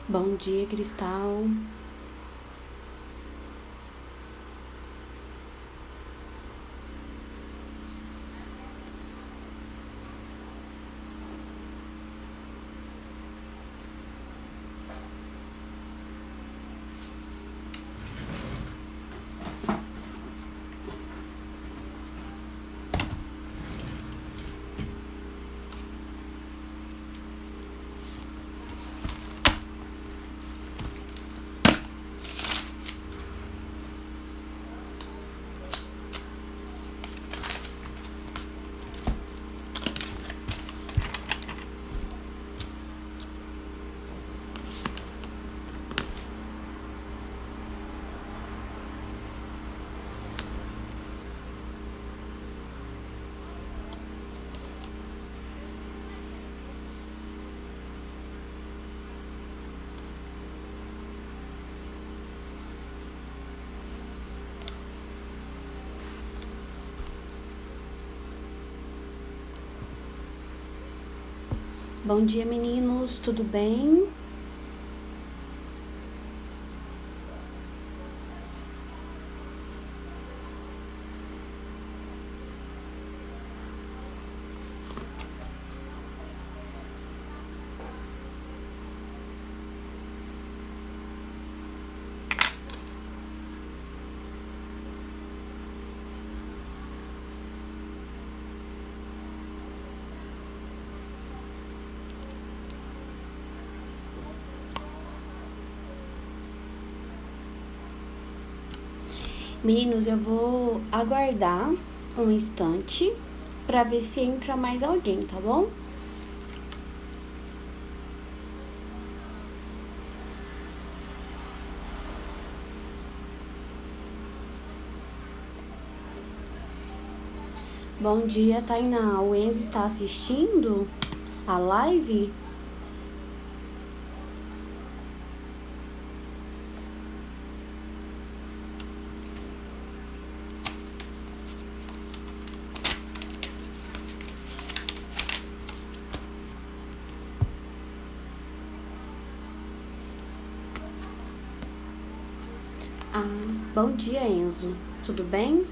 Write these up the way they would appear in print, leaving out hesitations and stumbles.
Bom dia, Cristal. Bom dia, meninos. Tudo bem? Meninos, eu vou aguardar um instante para ver se entra mais alguém, tá bom? Bom dia, Tainá. O Enzo está assistindo a live? Ah, bom dia, Enzo. Tudo bem?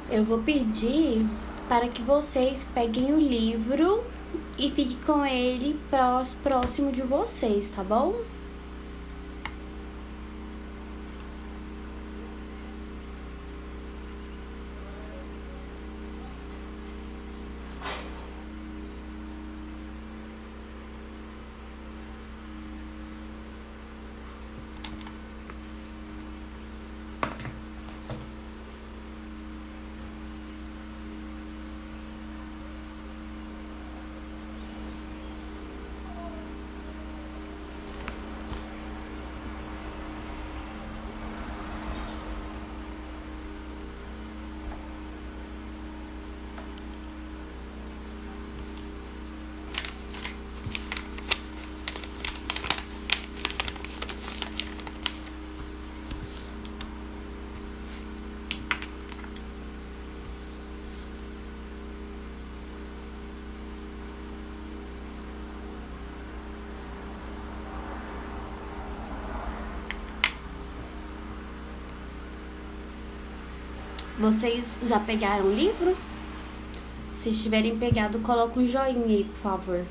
Eu vou pedir para que vocês peguem o livro e fiquem com ele próximo de vocês, tá bom? Vocês já pegaram o livro? Se tiverem pegado, coloca um joinha aí, por favor.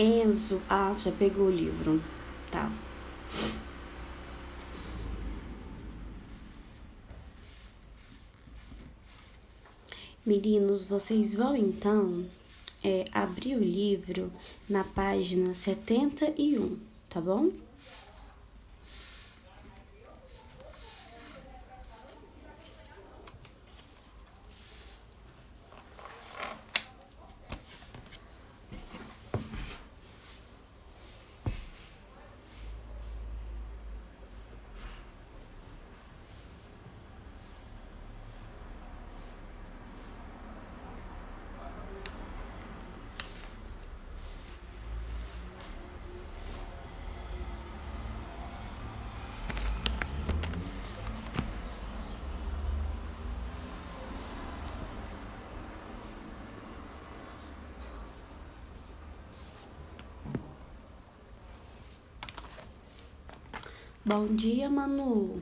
Enzo, já pegou o livro, tá. Meninos, vocês vão então abrir o livro na página 71, tá bom? Bom dia, Manu.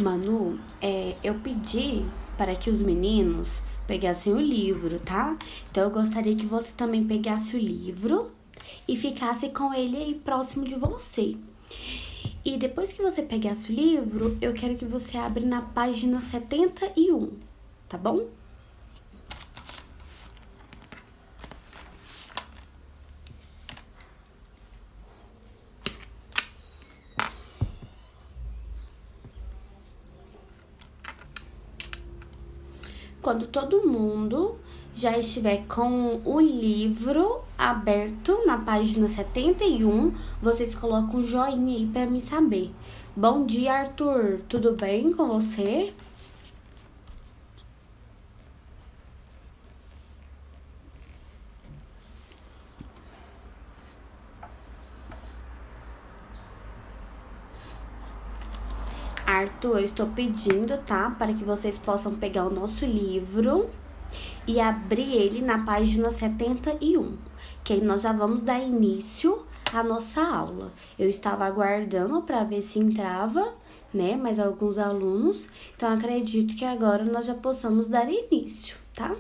Manu, eu pedi para que os meninos pegassem o livro, tá? Então eu gostaria que você também pegasse o livro e ficasse com ele aí próximo de você. E depois que você pegasse o livro, eu quero que você abra na página 71, tá bom? Quando todo mundo já estiver com o livro aberto na página 71, vocês colocam um joinha aí para me saber. Bom dia, Arthur. Tudo bem com você? Arthur, eu estou pedindo, tá? Para que vocês possam pegar o nosso livro e abrir ele na página 71, que aí nós já vamos dar início à nossa aula. Eu estava aguardando para ver se entrava, né, mais alguns alunos, então acredito que agora nós já possamos dar início, tá?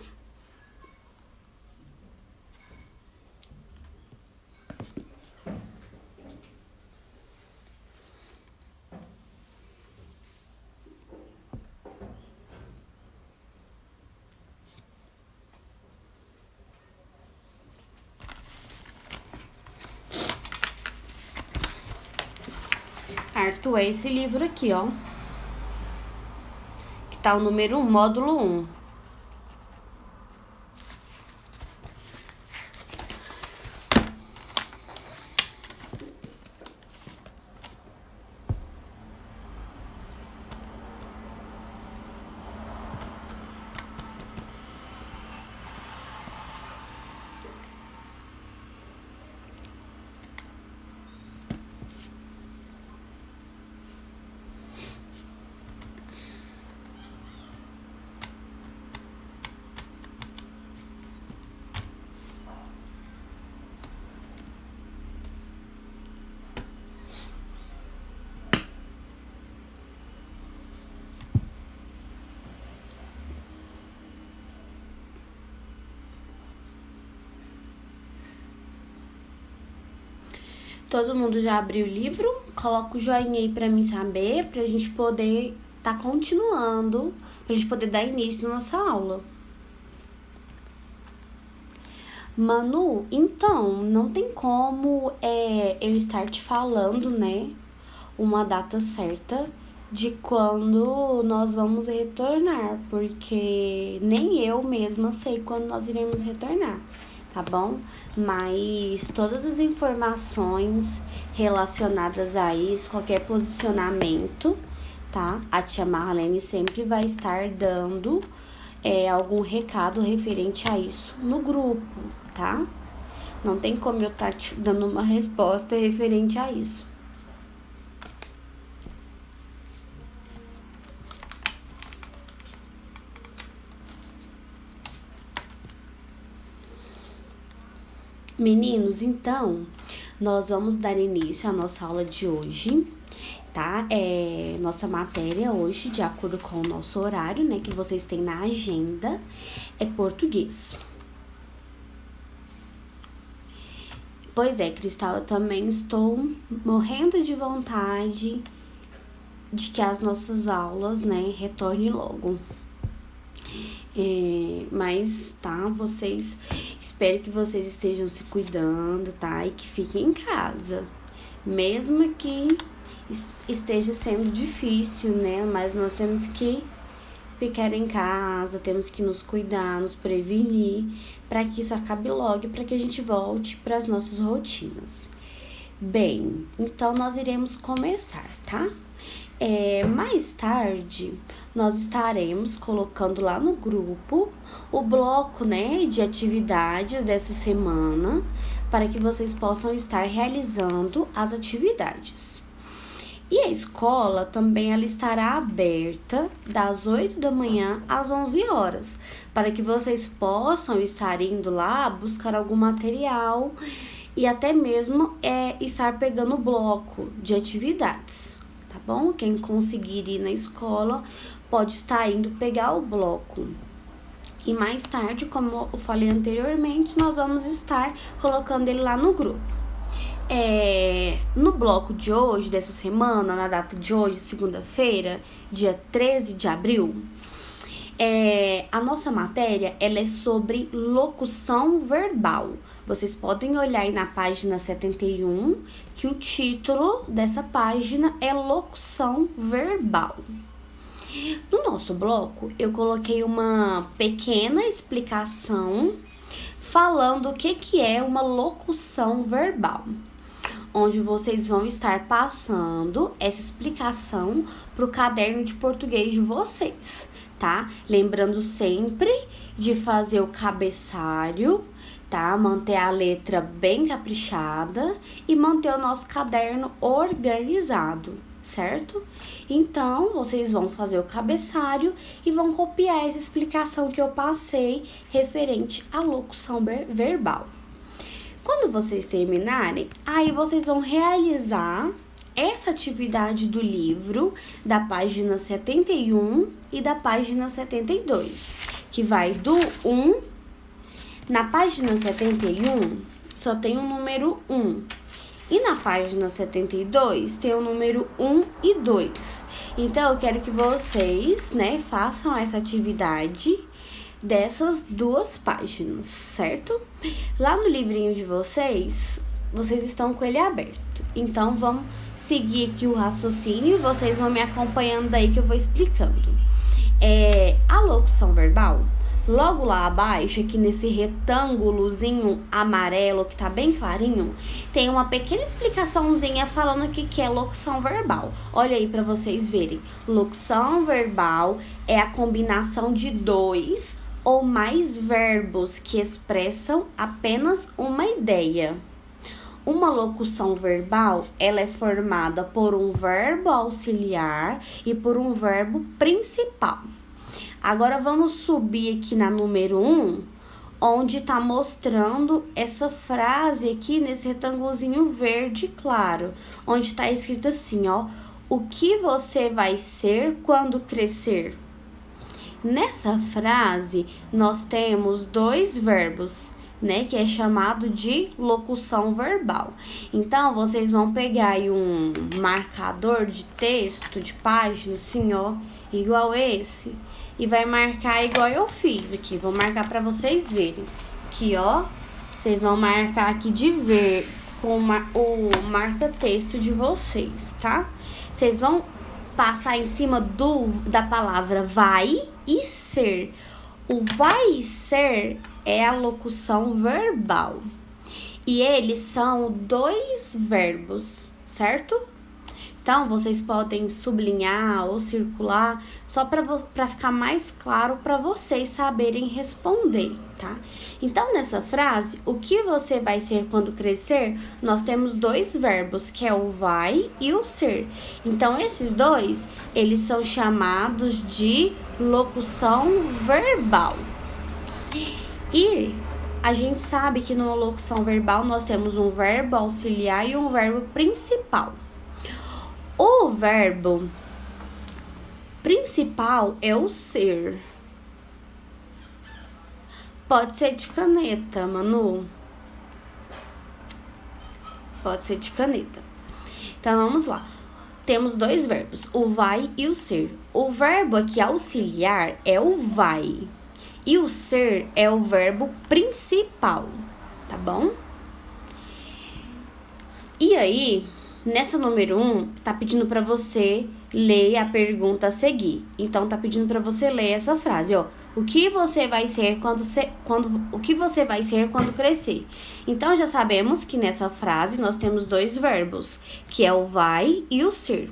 Arthur, é esse livro aqui, ó. Que tá o número 1, módulo 1. Todo mundo já abriu o livro? Coloca o joinha aí pra mim saber, pra gente poder tá continuando, pra gente poder dar início na nossa aula. Manu, então, não tem como eu estar te falando, né, uma data certa de quando nós vamos retornar, porque nem eu mesma sei quando nós iremos retornar, tá bom? Mas todas as informações relacionadas a isso, qualquer posicionamento, tá? A tia Marlene sempre vai estar dando algum recado referente a isso no grupo, tá? Não tem como eu estar te dando uma resposta referente a isso. Meninos, então, nós vamos dar início à nossa aula de hoje, tá? Nossa matéria hoje, de acordo com o nosso horário, né, que vocês têm na agenda, é português. Pois é, Cristal, eu também estou morrendo de vontade de que as nossas aulas, né, retornem logo. Mas, tá, espero que vocês estejam se cuidando, tá, e que fiquem em casa, mesmo que esteja sendo difícil, né, mas nós temos que ficar em casa, temos que nos cuidar, nos prevenir, para que isso acabe logo, para que a gente volte para as nossas rotinas. Bem, então nós iremos começar, tá? Mais tarde, nós estaremos colocando lá no grupo o bloco, né, de atividades dessa semana, para que vocês possam estar realizando as atividades. E a escola também ela estará aberta das 8 da manhã às 11 horas, para que vocês possam estar indo lá buscar algum material e até mesmo estar pegando o bloco de atividades. Tá bom? Quem conseguir ir na escola pode estar indo pegar o bloco. E mais tarde, como eu falei anteriormente, nós vamos estar colocando ele lá no grupo. No bloco de hoje, dessa semana, na data de hoje, segunda-feira, dia 13 de abril, a nossa matéria ela é sobre locução verbal. Vocês podem olhar aí na página 71, que o título dessa página é locução verbal. No nosso bloco, eu coloquei uma pequena explicação falando o que é uma locução verbal, onde vocês vão estar passando essa explicação para o caderno de português de vocês, tá? Lembrando sempre de fazer o cabeçalho, tá? Manter a letra bem caprichada e manter o nosso caderno organizado, certo? Então, vocês vão fazer o cabeçalho e vão copiar essa explicação que eu passei referente à locução verbal. Quando vocês terminarem, aí vocês vão realizar essa atividade do livro da página 71 e da página 72, que vai do 1. Na página 71, só tem o número 1. E na página 72, tem o número 1 e 2. Então, eu quero que vocês, né, façam essa atividade dessas duas páginas, certo? Lá no livrinho de vocês estão com ele aberto. Então, vamos seguir aqui o raciocínio e vocês vão me acompanhando daí que eu vou explicando. A locução verbal, logo lá abaixo, aqui nesse retângulozinho amarelo que tá bem clarinho, tem uma pequena explicaçãozinha falando o que é locução verbal. Olha aí para vocês verem. Locução verbal é a combinação de dois ou mais verbos que expressam apenas uma ideia. Uma locução verbal, ela é formada por um verbo auxiliar e por um verbo principal. Agora, vamos subir aqui na número 1, onde tá mostrando essa frase aqui nesse retângulozinho verde claro, onde tá escrito assim, ó, o que você vai ser quando crescer? Nessa frase, nós temos dois verbos, né, que é chamado de locução verbal. Então, vocês vão pegar aí um marcador de texto, de página, assim, ó, igual esse, e vai marcar igual eu fiz aqui. Vou marcar para vocês verem. Aqui, ó, vocês vão marcar aqui de ver com o marca-texto de vocês, tá? Vocês vão passar em cima da palavra vai e ser. O vai e ser é a locução verbal. E eles são dois verbos, certo? Então, vocês podem sublinhar ou circular só para ficar mais claro para vocês saberem responder, tá? Então, nessa frase, o que você vai ser quando crescer? Nós temos dois verbos, que é o vai e o ser. Então, esses dois, eles são chamados de locução verbal. E a gente sabe que numa locução verbal nós temos um verbo auxiliar e um verbo principal. O verbo principal é o ser. Pode ser de caneta, Manu. Pode ser de caneta. Então, vamos lá. Temos dois verbos, o vai e o ser. O verbo aqui auxiliar é o vai. E o ser é o verbo principal, tá bom? E aí, nessa número 1, tá pedindo para você ler a pergunta a seguir. Então, tá pedindo para você ler essa frase, ó. O que você vai ser quando crescer? Então, já sabemos que nessa frase nós temos dois verbos, que é o vai e o ser.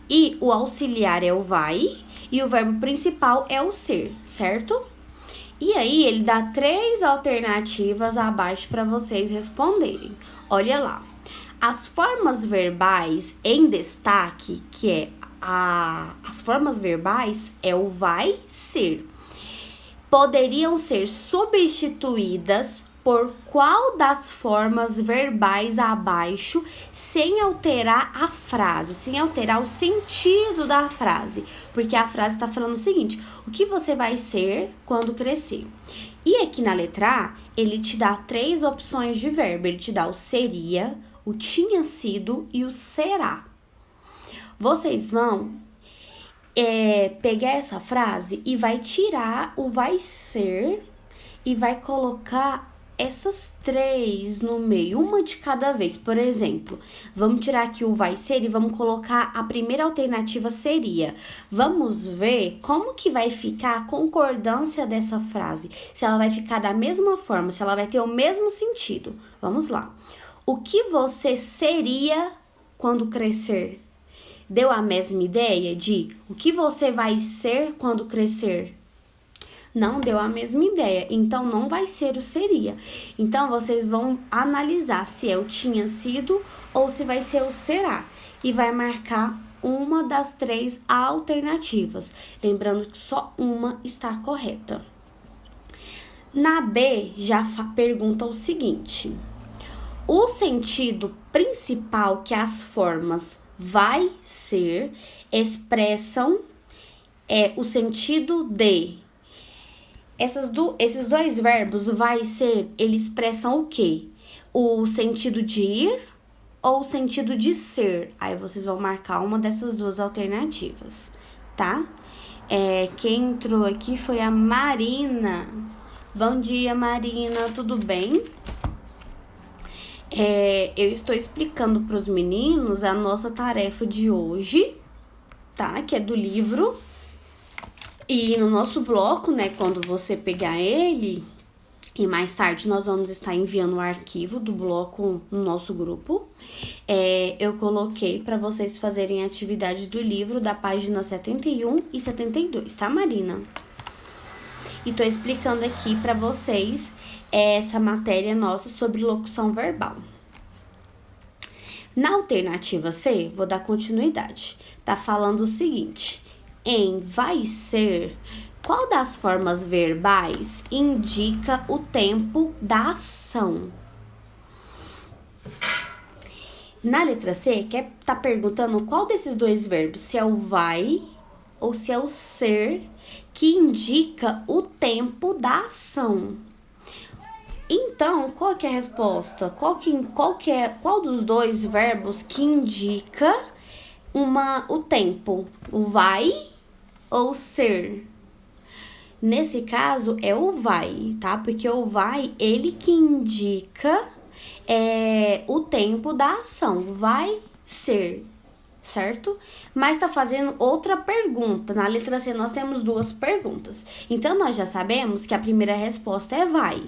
E o auxiliar é o vai e o verbo principal é o ser, certo? E aí, ele dá 3 alternativas abaixo para vocês responderem. Olha lá. As formas verbais em destaque, que é as formas verbais é o vai ser, poderiam ser substituídas por qual das formas verbais abaixo sem alterar a frase, sem alterar o sentido da frase, porque a frase está falando o seguinte: o que você vai ser quando crescer? E aqui na letra A, ele te dá 3 opções de verbo, ele te dá o seria, o tinha sido e o será. Vocês vão pegar essa frase e vai tirar o vai ser e vai colocar essas 3 no meio, uma de cada vez. Por exemplo, vamos tirar aqui o vai ser e vamos colocar a primeira alternativa seria. Vamos ver como que vai ficar a concordância dessa frase, se ela vai ficar da mesma forma, se ela vai ter o mesmo sentido. Vamos lá. O que você seria quando crescer? Deu a mesma ideia de o que você vai ser quando crescer? Não deu a mesma ideia, então não vai ser o seria. Então, vocês vão analisar se é o tinha sido ou se vai ser o será. E vai marcar uma das 3 alternativas. Lembrando que só uma está correta. Na B, já pergunta o seguinte: o sentido principal que as formas vai ser expressam o sentido de. Esses dois verbos, vai ser, eles expressam o quê? O sentido de ir ou o sentido de ser? Aí vocês vão marcar uma dessas 2 alternativas, tá? Quem entrou aqui foi a Marina. Bom dia, Marina, tudo bem? Eu estou explicando para os meninos a nossa tarefa de hoje, tá? Que é do livro. E no nosso bloco, né, quando você pegar ele, e mais tarde nós vamos estar enviando o arquivo do bloco no nosso grupo, eu coloquei para vocês fazerem a atividade do livro da página 71 e 72, tá, Marina? E tô explicando aqui para vocês essa matéria nossa sobre locução verbal. Na alternativa C, vou dar continuidade. Tá falando o seguinte: em vai ser, qual das formas verbais indica o tempo da ação? Na letra C, tá perguntando qual desses 2 verbos, se é o vai ou se é o ser, que indica o tempo da ação. Então, qual que é a resposta? Qual dos 2 verbos que indica o tempo? O vai ou ser? Nesse caso, é o vai, tá? Porque o vai, ele que indica o tempo da ação. Vai ser, certo? Mas tá fazendo outra pergunta. Na letra C, nós temos 2 perguntas. Então, nós já sabemos que a primeira resposta é vai.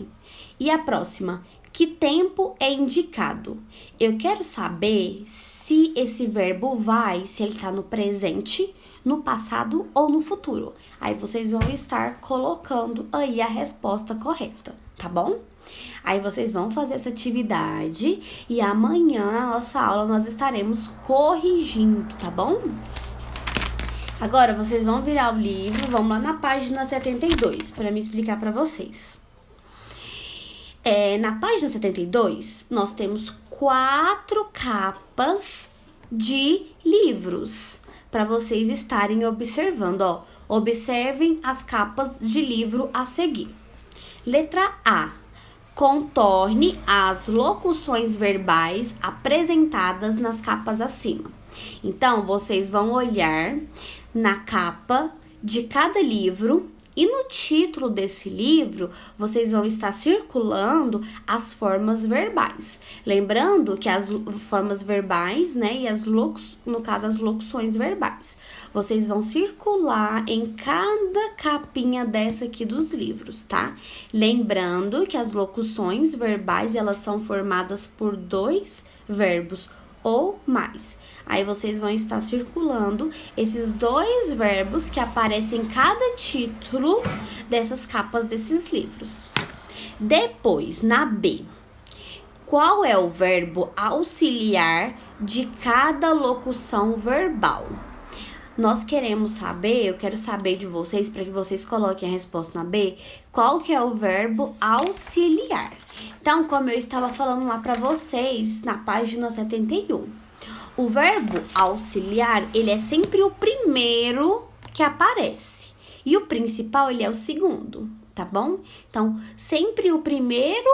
E a próxima, Que tempo é indicado? Eu quero saber se esse verbo vai, se ele está no presente, no passado ou no futuro. Aí vocês vão estar colocando aí a resposta correta, tá bom? Aí vocês vão fazer essa atividade e amanhã na nossa aula nós estaremos corrigindo, tá bom? Agora vocês vão virar o livro, vamos lá na página 72 para me explicar para vocês. Na página 72, nós temos 4 capas de livros para vocês estarem observando, ó. Observem as capas de livro a seguir. Letra A. Contorne as locuções verbais apresentadas nas capas acima. Então, vocês vão olhar na capa de cada livro e no título desse livro, vocês vão estar circulando as formas verbais. Lembrando que as formas verbais, né, e no caso as locuções verbais, vocês vão circular em cada capinha dessa aqui dos livros, tá? Lembrando que as locuções verbais, elas são formadas por 2 verbos ou mais. Aí vocês vão estar circulando esses 2 verbos que aparecem em cada título dessas capas desses livros. Depois, na B, qual é o verbo auxiliar de cada locução verbal? Nós queremos saber, eu quero saber de vocês, para que vocês coloquem a resposta na B, qual que é o verbo auxiliar. Então, como eu estava falando lá para vocês, na página 71, o verbo auxiliar, ele é sempre o primeiro que aparece. E o principal, ele é o segundo, tá bom? Então, sempre o primeiro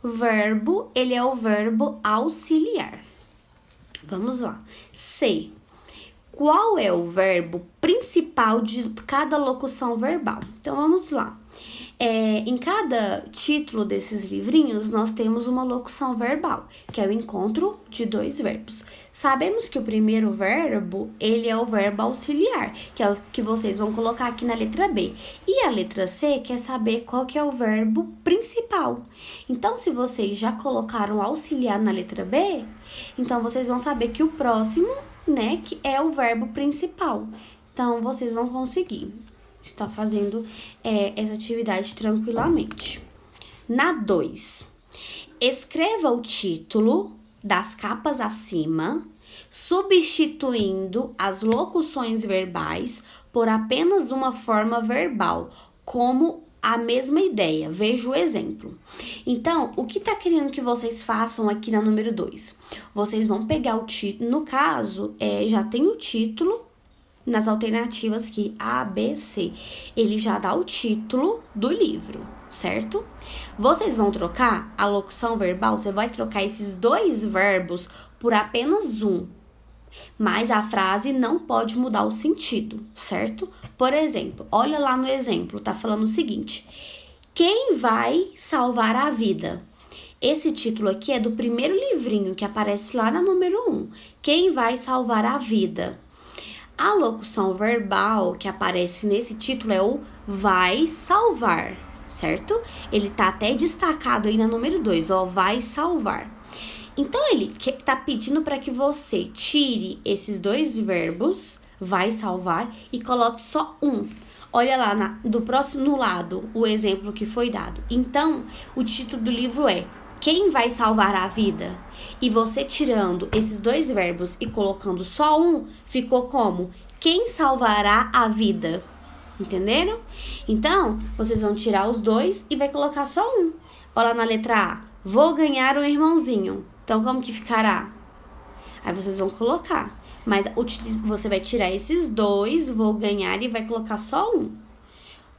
verbo, ele é o verbo auxiliar. Vamos lá. C. Qual é o verbo principal de cada locução verbal? Então, vamos lá. Em cada título desses livrinhos, nós temos uma locução verbal, que é o encontro de 2 verbos. Sabemos que o primeiro verbo, ele é o verbo auxiliar, que é o que vocês vão colocar aqui na letra B. E a letra C quer saber qual que é o verbo principal. Então, se vocês já colocaram auxiliar na letra B, então vocês vão saber que o próximo, né, que é o verbo principal. Então, vocês vão conseguir estar fazendo essa atividade tranquilamente. Na 2, escreva o título das capas acima, substituindo as locuções verbais por apenas uma forma verbal, como a mesma ideia. Veja o exemplo. Então, o que tá querendo que vocês façam aqui na número 2? Vocês vão pegar o título, no caso, já tem o título nas alternativas aqui, A, B, C. Ele já dá o título do livro, certo? Vocês vão trocar a locução verbal, você vai trocar esses 2 verbos por apenas um. Mas a frase não pode mudar o sentido, certo? Por exemplo, olha lá no exemplo, tá falando o seguinte: quem vai salvar a vida? Esse título aqui é do primeiro livrinho que aparece lá na número 1. Quem vai salvar a vida? A locução verbal que aparece nesse título é o vai salvar, certo? Ele tá até destacado aí na número 2, ó, vai salvar. Então, ele tá pedindo para que você tire esses 2 verbos, vai salvar, e coloque só um. Olha lá do próximo lado o exemplo que foi dado. Então, o título do livro é Quem vai salvar a vida? E você tirando esses 2 verbos e colocando só um, ficou como? Quem salvará a vida? Entenderam? Então, vocês vão tirar os 2 e vai colocar só um. Olha na letra A. Vou ganhar um irmãozinho. Então, como que ficará? Aí vocês vão colocar. Mas você vai tirar esses 2, vou ganhar, e vai colocar só um.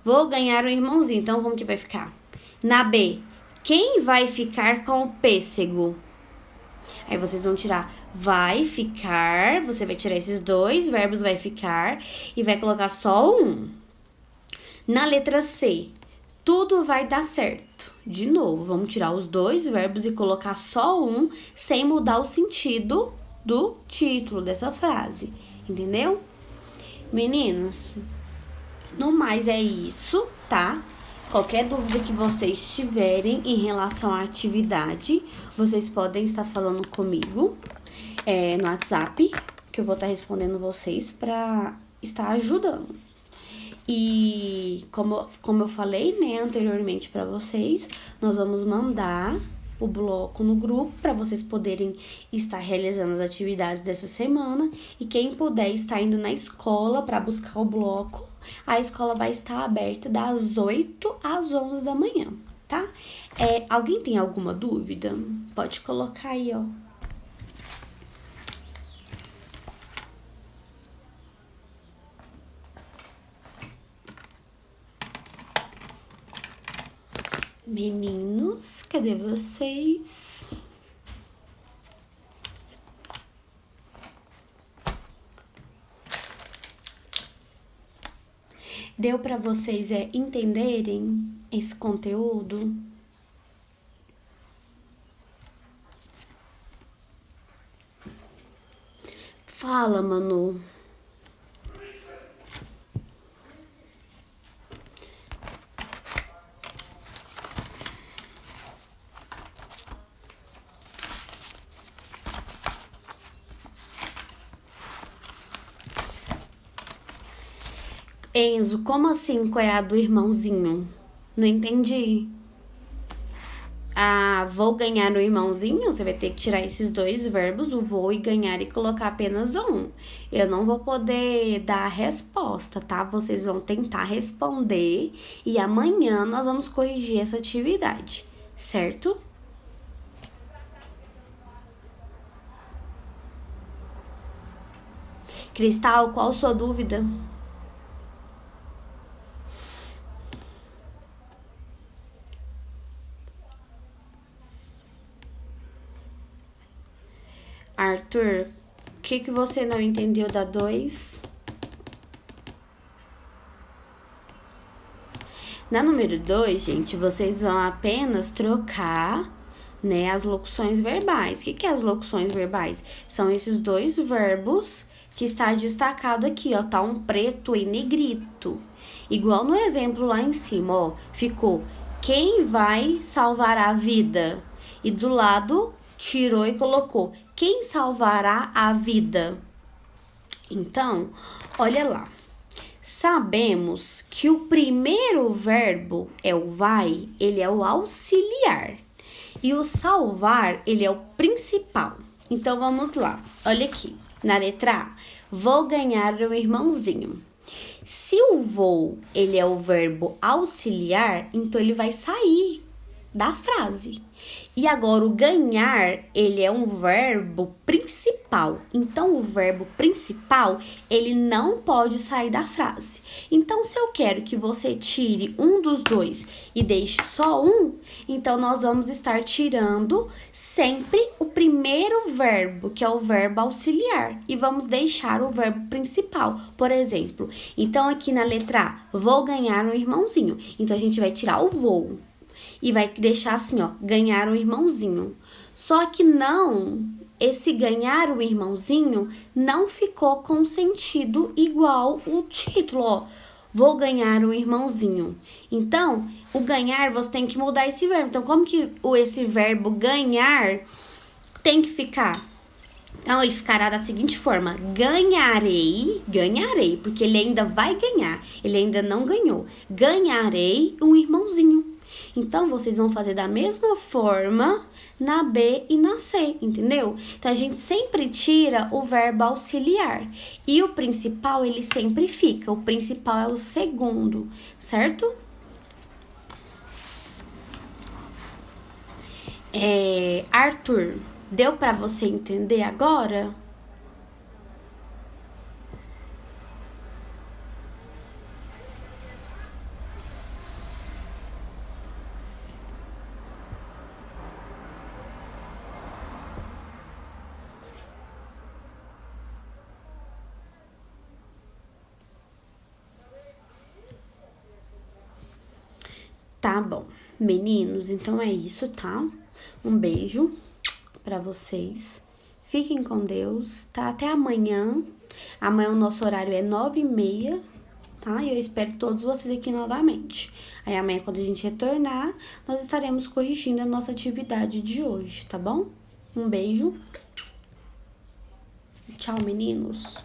Vou ganhar um irmãozinho. Então, como que vai ficar? Na B. Quem vai ficar com o pêssego? Aí vocês vão tirar vai ficar, você vai tirar esses 2 verbos vai ficar e vai colocar só um. Na letra C, tudo vai dar certo. De novo, vamos tirar os 2 verbos e colocar só um, sem mudar o sentido do título dessa frase. Entendeu? Meninos, no mais é isso, tá? Qualquer dúvida que vocês tiverem em relação à atividade, vocês podem estar falando comigo no WhatsApp, que eu vou estar respondendo vocês para estar ajudando. E como eu falei, né, anteriormente para vocês, nós vamos mandar o bloco no grupo para vocês poderem estar realizando as atividades dessa semana. E quem puder estar indo na escola para buscar o bloco, a escola vai estar aberta das 8 às 11 da manhã, tá? Alguém tem alguma dúvida? Pode colocar aí, ó. Meninos, cadê vocês? Deu para vocês entenderem esse conteúdo? Fala, Manu. Enzo, como assim qual é a do irmãozinho? Não entendi. Vou ganhar no irmãozinho? Você vai ter que tirar esses dois verbos, o vou e ganhar, e colocar apenas um. Eu não vou poder dar a resposta, tá? Vocês vão tentar responder e amanhã nós vamos corrigir essa atividade, certo? Cristal, qual sua dúvida? Arthur, o que você não entendeu da 2? Na número 2, gente, vocês vão apenas trocar, né, as locuções verbais. O que é as locuções verbais? São esses dois verbos que está destacado aqui, ó, tá um preto e negrito. Igual no exemplo lá em cima, ó, ficou quem vai salvar a vida? E do lado tirou e colocou quem salvará a vida? Então, olha lá. Sabemos que o primeiro verbo é o vai, ele é o auxiliar. E o salvar, ele é o principal. Então, vamos lá. Olha aqui. Na letra A, vou ganhar o irmãozinho. Se o vou, ele é o verbo auxiliar, então ele vai sair da frase. E agora o ganhar, ele é um verbo principal. Então o verbo principal, ele não pode sair da frase. Então se eu quero que você tire um dos dois e deixe só um, então nós vamos estar tirando sempre o primeiro verbo, que é o verbo auxiliar, e vamos deixar o verbo principal. Por exemplo, então aqui na letra A, vou ganhar um irmãozinho. Então a gente vai tirar o vou. E vai deixar assim, ó, ganhar um irmãozinho. Só que não, esse ganhar um irmãozinho não ficou com sentido igual o título, ó. Vou ganhar um irmãozinho. Então, o ganhar, você tem que mudar esse verbo. Então, como que esse verbo ganhar tem que ficar? Então, ele ficará da seguinte forma: ganharei, porque ele ainda vai ganhar. Ele ainda não ganhou. Ganharei um irmãozinho. Então, vocês vão fazer da mesma forma na B e na C, entendeu? Então, a gente sempre tira o verbo auxiliar. E o principal, ele sempre fica. O principal é o segundo, certo? Arthur, deu para você entender agora? Tá bom. Meninos, então é isso, tá? Um beijo pra vocês. Fiquem com Deus, tá? Até amanhã. Amanhã o nosso horário é 9h30, tá? E eu espero todos vocês aqui novamente. Aí amanhã, quando a gente retornar, nós estaremos corrigindo a nossa atividade de hoje, tá bom? Um beijo. Tchau, meninos.